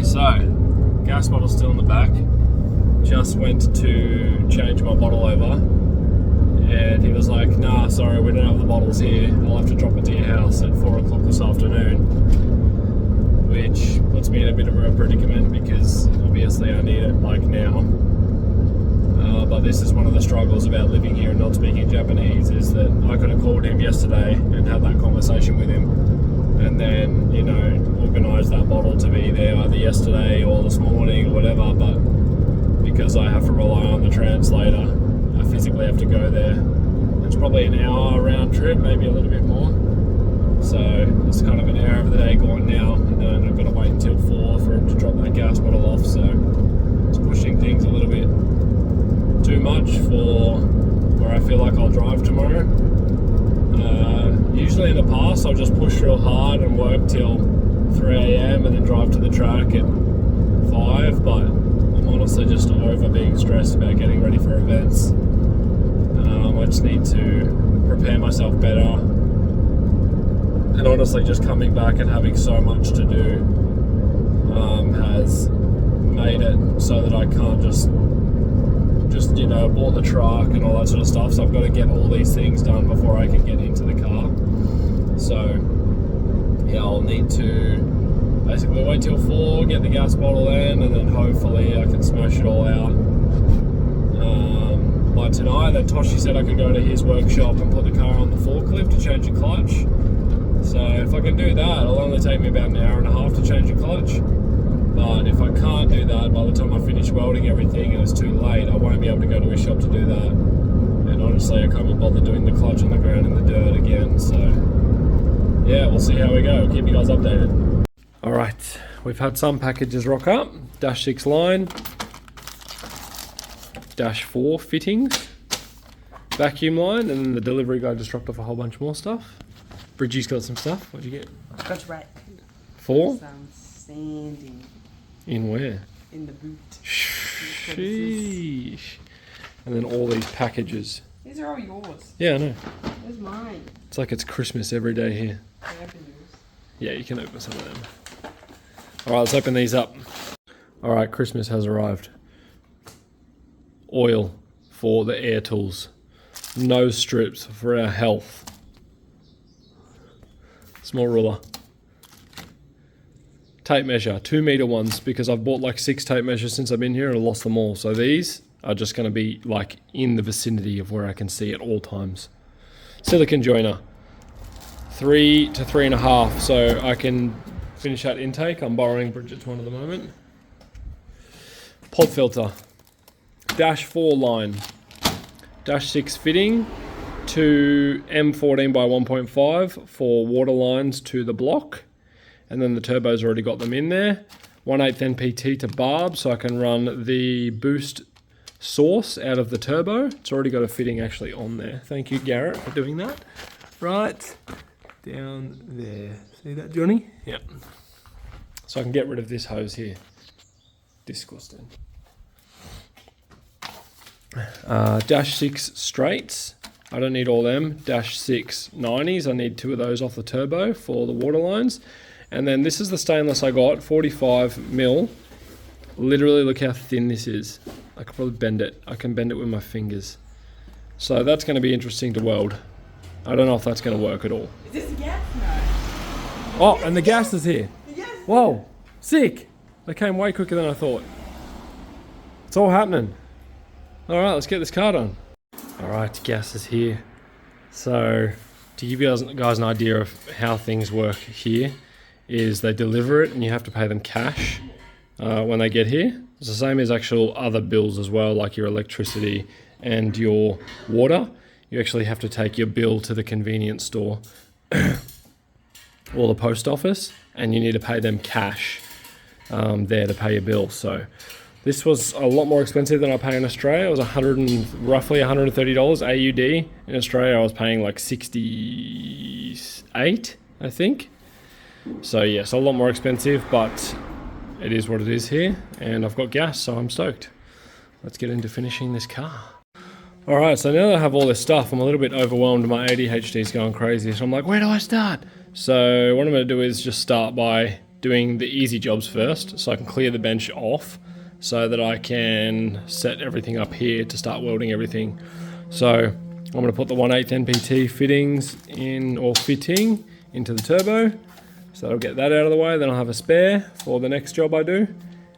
so gas bottle's still in the back. Just went to change my bottle over, and he was like, nah, sorry, we don't have the bottles here. I'll have to drop it to your house at 4 o'clock this afternoon. Which puts me in a bit of a predicament because obviously I need it like now. But this is one of the struggles about living here and not speaking Japanese, is that I could have called him yesterday and had that conversation with him, and then, you know, organised that bottle to be there either yesterday or this morning or whatever, but because I have to rely on the translator, I physically have to go there. It's probably an hour round trip, maybe a little bit more. So it's kind of an hour of the day gone now, and then I've got to wait until 4 for him to drop that gas bottle off, so it's pushing things a little bit too much for where I feel like I'll drive tomorrow. Usually in the past I'll just push real hard and work till 3 AM and then drive to the track at 5, but I'm honestly just over being stressed about getting ready for events. I just need to prepare myself better, and honestly just coming back and having so much to do has made it so that I can't just you know, bought the truck and all that sort of stuff, so I've got to get all these things done before I can get into the car. So yeah, I'll need to basically wait till 4, get the gas bottle in, and then hopefully I can smash it all out by tonight. Then Toshi said I could go to his workshop and put the car on the forklift to change a clutch. So if I can do that, it'll only take me about an hour and a half to change a clutch. But if I can't do that, by the time I finish welding everything and it's too late, I won't be able to go to his shop to do that. And honestly, I can't be bothered doing the clutch on the ground in the dirt again. So yeah, we'll see how we go. Keep you guys updated. All right, we've had some packages rock up. Dash 6 line, Dash 4 fittings, vacuum line, and then the delivery guy just dropped off a whole bunch more stuff. Bridgie's got some stuff. What'd you get? That's right. 4? Some sanding. In where? In the boot. Sheesh. And then all these packages. These are all yours. Yeah, I know. Where's mine? It's like it's Christmas every day here. I open yours. Yeah, you can open some of them. Alright, let's open these up. Alright, Christmas has arrived. Oil for the air tools. Nose strips for our health. Small ruler. Tape measure, 2 meter ones, because I've bought like 6 tape measures since I've been here and I lost them all. So these are just going to be like in the vicinity of where I can see at all times. Silicon joiner, 3 to 3.5, so I can finish that intake. I'm borrowing Bridget's one at the moment. Pod filter, Dash 4 line, Dash 6 fitting to M14 by 1.5 for water lines to the block. And then the turbo's already got them in there. 1/8 NPT to barb, so I can run the boost source out of the turbo. It's already got a fitting actually on there. Thank you, Garrett, for doing that. Right down there. See that, Johnny? Yep. So I can get rid of this hose here. Disgusting. Dash 6 straights. I don't need all them. Dash 6 90s. I need 2 of those off the turbo for the water lines. And then this is the stainless I got, 45 mil. Literally look how thin this is. I could probably bend it. I can bend it with my fingers. So that's going to be interesting to weld. I don't know if that's going to work at all. Is this gas? No. Oh, and the gas is here. Yes. Whoa, sick. They came way quicker than I thought. It's all happening. All right, let's get this car done. All right, gas is here. So to give you guys an idea of how things work here, is they deliver it and you have to pay them cash when they get here. It's the same as actual other bills as well, like your electricity and your water. You actually have to take your bill to the convenience store or the post office, and you need to pay them cash there to pay your bill. So this was a lot more expensive than I pay in Australia. It was roughly $130 AUD. In Australia, I was paying like 68, I think. So yes, a lot more expensive, but it is what it is here, and I've got gas, so I'm stoked. Let's get into finishing this car. All right, so now that I have all this stuff, I'm a little bit overwhelmed. My ADHD is going crazy, so I'm like, where do I start? So what I'm going to do is just start by doing the easy jobs first, so I can clear the bench off so that I can set everything up here to start welding everything. So I'm going to put the 1/8 NPT fittings in, or fitting, into the turbo. So I'll get that out of the way, then I'll have a spare for the next job I do.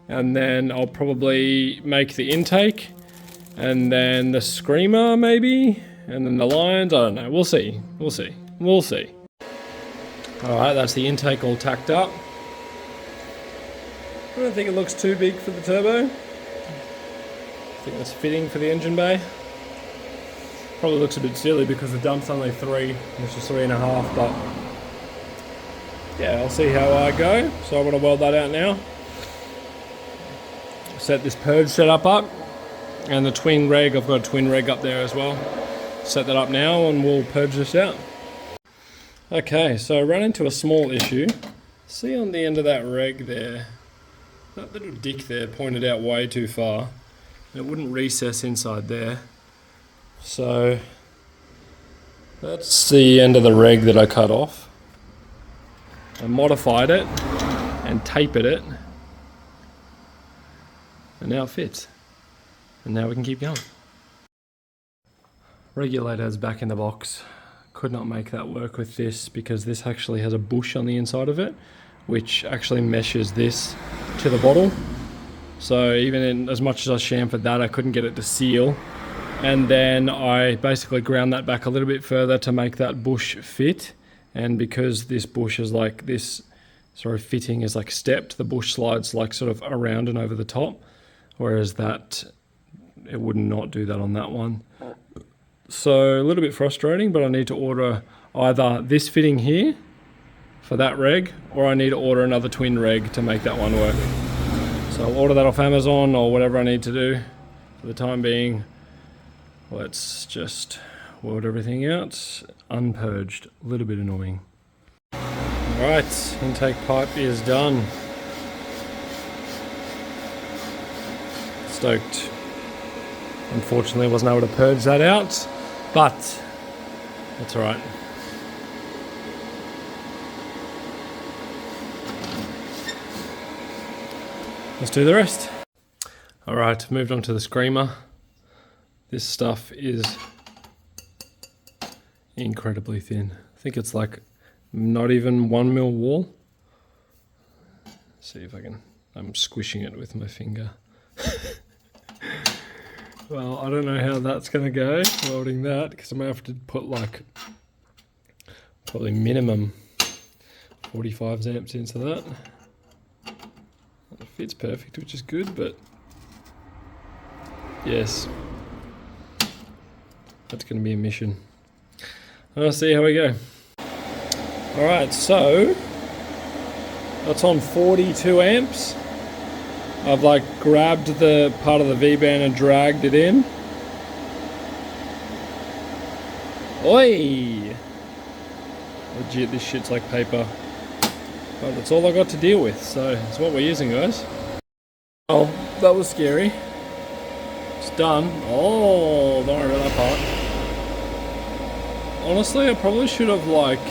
And then I'll probably make the intake, and then the screamer maybe, and then the lines, I don't know, we'll see. Alright, that's the intake all tacked up. I don't think it looks too big for the turbo. I think that's fitting for the engine bay. Probably looks a bit silly because the dump's only 3, which is 3.5, but yeah, I'll see how I go. So I'm going to weld that out now. Set this purge setup up, and the twin reg, I've got a twin reg up there as well. Set that up now and we'll purge this out. Okay, so I ran into a small issue. See on the end of that reg there, that little dick there pointed out way too far. It wouldn't recess inside there. So that's the end of the reg that I cut off. I modified it and taped it, and now it fits. And now we can keep going. Regulator's back in the box. Could not make that work with this because this actually has a bush on the inside of it, which actually meshes this to the bottle. So even in, as much as I chamfered that, I couldn't get it to seal. And then I basically ground that back a little bit further to make that bush fit. And because this bush is like this, fitting is like stepped, the bush slides like sort of around and over the top, whereas that, it would not do that on that one. So a little bit frustrating, but I need to order either this fitting here for that reg, or I need to order another twin reg to make that one work. So I'll order that off Amazon or whatever I need to do. For the time being, let's just weld everything out, unpurged, a little bit annoying. Alright, intake pipe is done. Stoked. Unfortunately, I wasn't able to purge that out, but that's alright. Let's do the rest. Alright, moved on to the screamer. This stuff is incredibly thin. I think it's like not even 1 mil wall. Let's see if I can, I'm squishing it with my finger. Well, I don't know how that's going to go, welding that, because I'm going to have to put like probably minimum 45 amps into that. It fits perfect, which is good, but yes, that's going to be a mission. I'll see how we go. Alright, so that's on 42 amps. I've like grabbed the part of the V-band and dragged it in. Oi! Legit, this shit's like paper. But that's all I got to deal with, so that's what we're using, guys. Oh, that was scary. It's done. Oh, don't worry about that part. Honestly, I probably should have like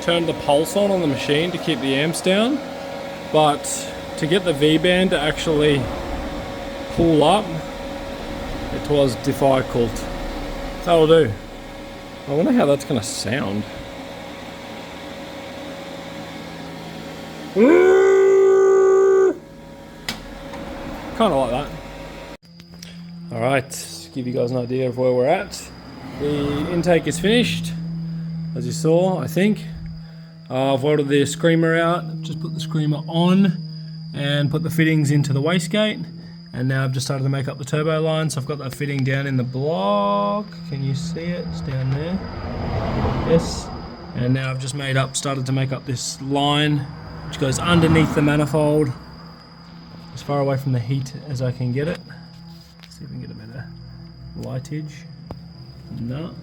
turned the pulse on the machine to keep the amps down, but to get the V-band to actually pull up, it was difficult. That'll do. I wonder how that's going to sound. Kind of like that. Alright, give you guys an idea of where we're at. The intake is finished, as you saw, I think. I've welded the screamer out, just put the screamer on and put the fittings into the wastegate, and now I've just started to make up the turbo line. So I've got that fitting down in the block. Can you see it? It's down there. Yes. And now I've just started to make up this line which goes underneath the manifold as far away from the heat as I can get it. Let's see if we can get a better lightage. No.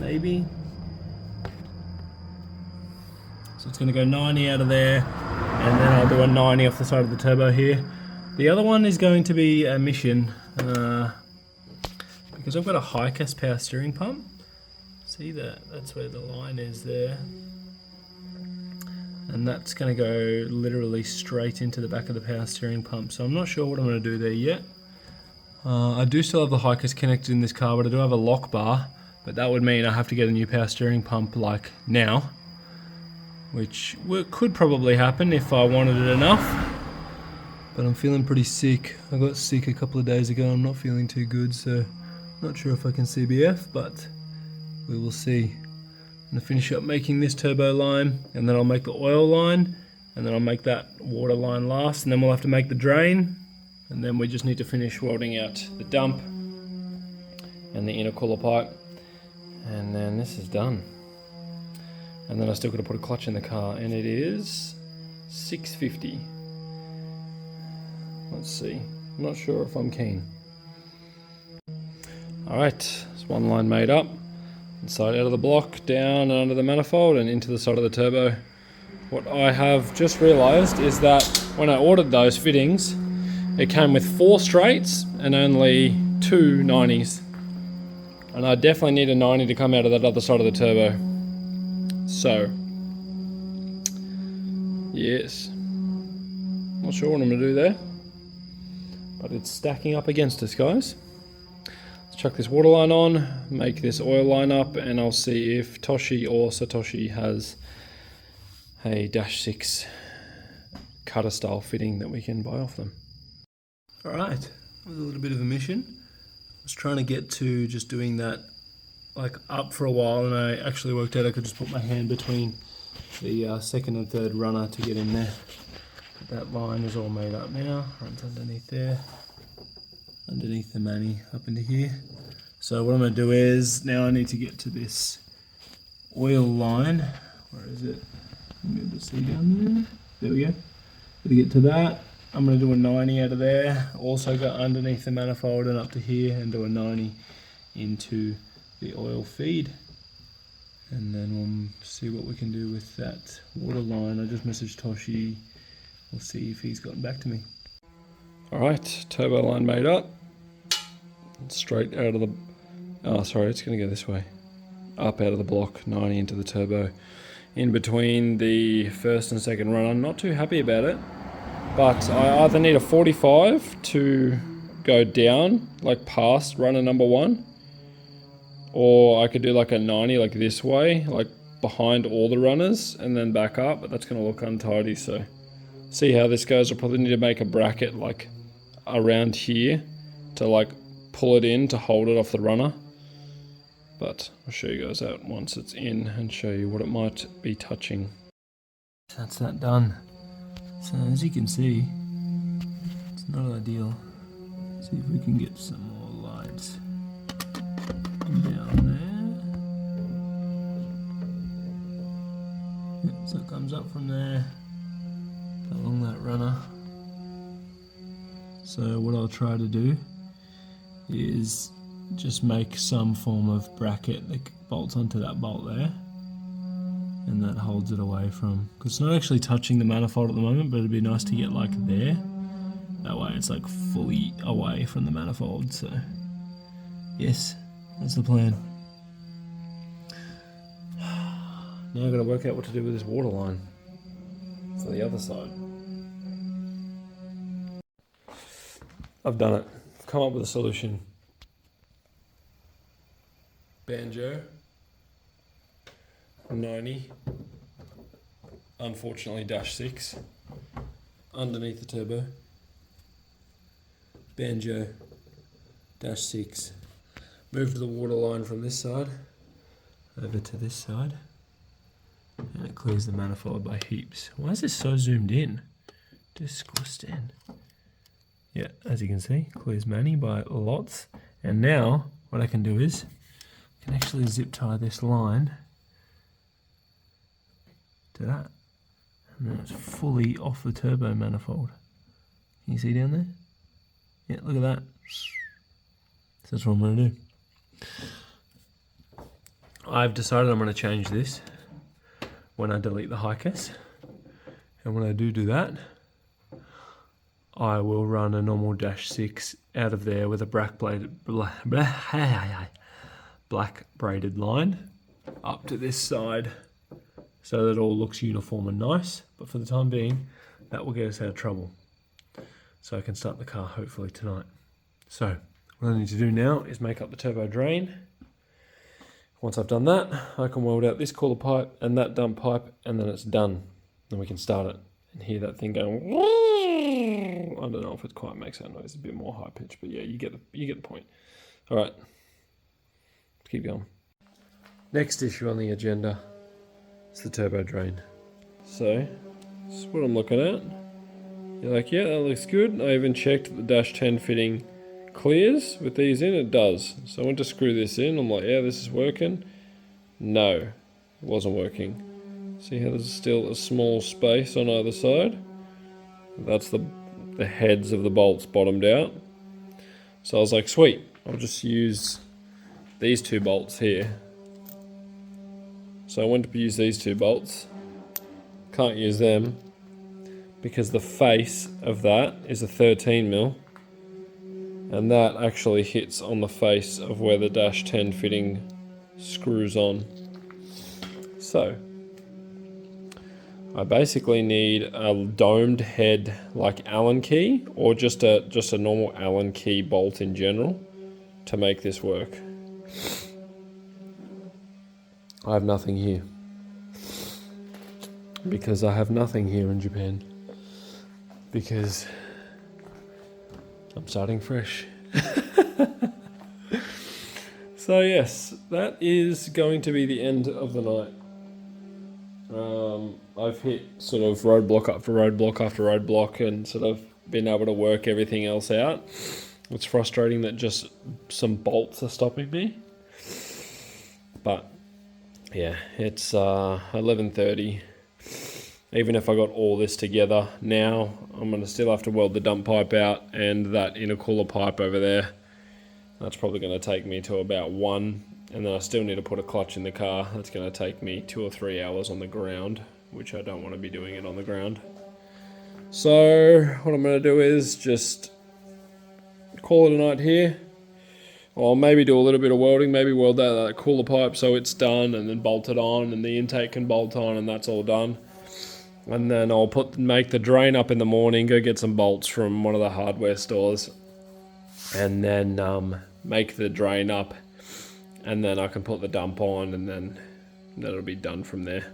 Maybe. So it's going to go 90 out of there, and then I'll do a 90 off the side of the turbo here. The other one is going to be a mission, because I've got a high cast power steering pump. See that? That's where the line is there. and that's going to go literally straight into the back of the power steering pump. So I'm not sure what I'm going to do there yet. I do still have the hikers connected in this car, but I do have a lock bar, but that would mean I have to get a new power steering pump like now, which could probably happen if I wanted it enough. But I'm feeling pretty sick. I got sick a couple of days ago. I'm not feeling too good, so not sure if I can CBF, but we will see. I'm gonna finish up making this turbo line, and then I'll make the oil line, and then I'll make that water line last, and then we'll have to make the drain, and then we just need to finish welding out the dump and the intercooler pipe, and then this is done. And then I still got to put a clutch in the car, and it is 650. Let's see. I'm not sure if I'm keen. Alright, there's one line made up. Inside out of the block, down and under the manifold, and into the side of the turbo. What I have just realised is that when I ordered those fittings, it came with 4 straights and only 2 90s. And I definitely need a 90 to come out of that other side of the turbo. So, yes. Not sure what I'm going to do there. But it's stacking up against us, guys. Let's chuck this water line on, make this oil line up, and I'll see if Toshi or Satoshi has a -6 cutter style fitting that we can buy off them. Alright, that was a little bit of a mission. I was trying to get to just doing that like up for a while, and I actually worked out I could just put my hand between the second and third runner to get in there. That line is all made up now, runs underneath there, underneath the mani up into here. So what I'm going to do is, now I need to get to this oil line. Where is it? I'm going to see down there. There we go. To get to that, I'm going to do a 90 out of there, also go underneath the manifold and up to here and do a 90 into the oil feed. And then we'll see what we can do with that water line. I just messaged Toshi. We'll see if he's gotten back to me. Alright, turbo line made up. Straight out of the... Oh, sorry, it's going to go this way. Up out of the block, 90 into the turbo. In between the first and second run. I'm not too happy about it. But I either need a 45 to go down, like past runner number 1. Or I could do like a 90 like this way, like behind all the runners, and then back up. But that's going to look untidy, so... See how this goes. I'll probably need to make a bracket like around here to like pull it in to hold it off the runner. But I'll show you guys out once it's in and show you what it might be touching. That's that done. So as you can see, it's not ideal. See if we can get some more lights down there. Yep, so it comes up from there. Along that runner. So what I'll try to do is just make some form of bracket that bolts onto that bolt there, and that holds it away from, because it's not actually touching the manifold at the moment, but it'd be nice to get like there. That way it's like fully away from the manifold. So yes, that's the plan. Now I've got to work out what to do with this water line for the other side. I've done it. I've come up with a solution. Banjo 90, unfortunately -6 underneath the turbo. Banjo -6. Move the water line from this side over to this side, and it clears the manifold by heaps. Why is this so zoomed in? Disgusting. Yeah, as you can see, clears mani by lots. And now what I can do is I can actually zip tie this line to that, and then it's fully off the turbo manifold. Can you see down there? Yeah, look at that. So that's what I'm going to do. I've decided I'm going to change this when I delete the hikers, and when I do that, I will run a normal -6 out of there with a black braided line up to this side so that it all looks uniform and nice. But for the time being, that will get us out of trouble. So I can start the car hopefully tonight. So what I need to do now is make up the turbo drain. Once I've done that, I can weld out this cooler pipe and that dump pipe, and then it's done. Then we can start it and hear that thing going. I don't know if it quite makes that noise, a bit more high pitch, but yeah, you get the point. All right, let's keep going. Next issue on the agenda is the turbo drain. So this is what I'm looking at. You're like, yeah, that looks good. I even checked that the dash 10 fitting clears with these in. It does. So I went to screw this in. I'm like, yeah, this is working. No, it wasn't working. See how there's still a small space on either side? That's the heads of the bolts bottomed out. So I was like, sweet, I'll just use these two bolts here. So I went to use these two bolts. Can't use them because the face of that is a 13mm, and that actually hits on the face of where the dash 10 fitting screws on. So I basically need a domed head like Allen key, or just a normal Allen key bolt in general to make this work. I have nothing here. Because I have nothing here in Japan. Because I'm starting fresh. So yes, that is going to be the end of the night. I've hit sort of roadblock after roadblock after roadblock and sort of been able to work everything else out. It's frustrating that just some bolts are stopping me. But yeah, it's 11:30. Even if I got all this together now, I'm going to still have to weld the dump pipe out and that intercooler pipe over there. That's probably going to take me to about 1. And then I still need to put a clutch in the car. That's going to take me 2 or 3 hours on the ground, which I don't want to be doing it on the ground. So what I'm going to do is just call it a night here. Or maybe do a little bit of welding, maybe weld that cooler pipe so it's done, and then bolt it on, and the intake can bolt on, and that's all done. And then I'll make the drain up in the morning, go get some bolts from one of the hardware stores, and then make the drain up, and then I can put the dump on, and then that'll be done from there.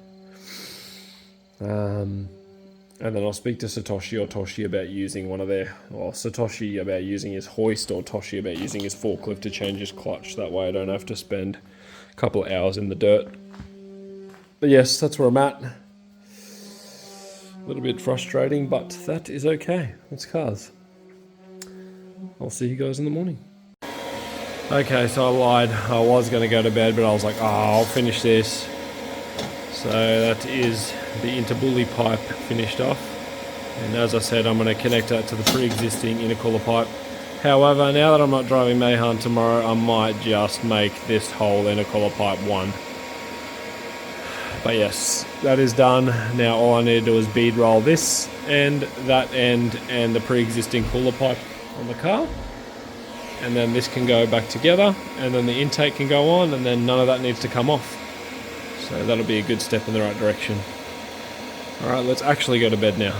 And then I'll speak to Satoshi or Toshi about using one of their, or Satoshi about using his hoist, or Toshi about using his forklift to change his clutch. That way I don't have to spend a couple of hours in the dirt. But yes, that's where I'm at. A little bit frustrating, but that is okay. It's cars. I'll see you guys in the morning. Okay, so I lied. I was going to go to bed, but I was like, I'll finish this. So that is the interbully pipe finished off. And as I said, I'm going to connect that to the pre-existing intercooler pipe. However, now that I'm not driving Mayhan tomorrow, I might just make this whole intercooler pipe one. But yes, that is done. Now all I need to do is bead roll this end, that end, and the pre-existing cooler pipe on the car. And then this can go back together, and then the intake can go on, and then none of that needs to come off. So that'll be a good step in the right direction. Alright, let's actually go to bed now.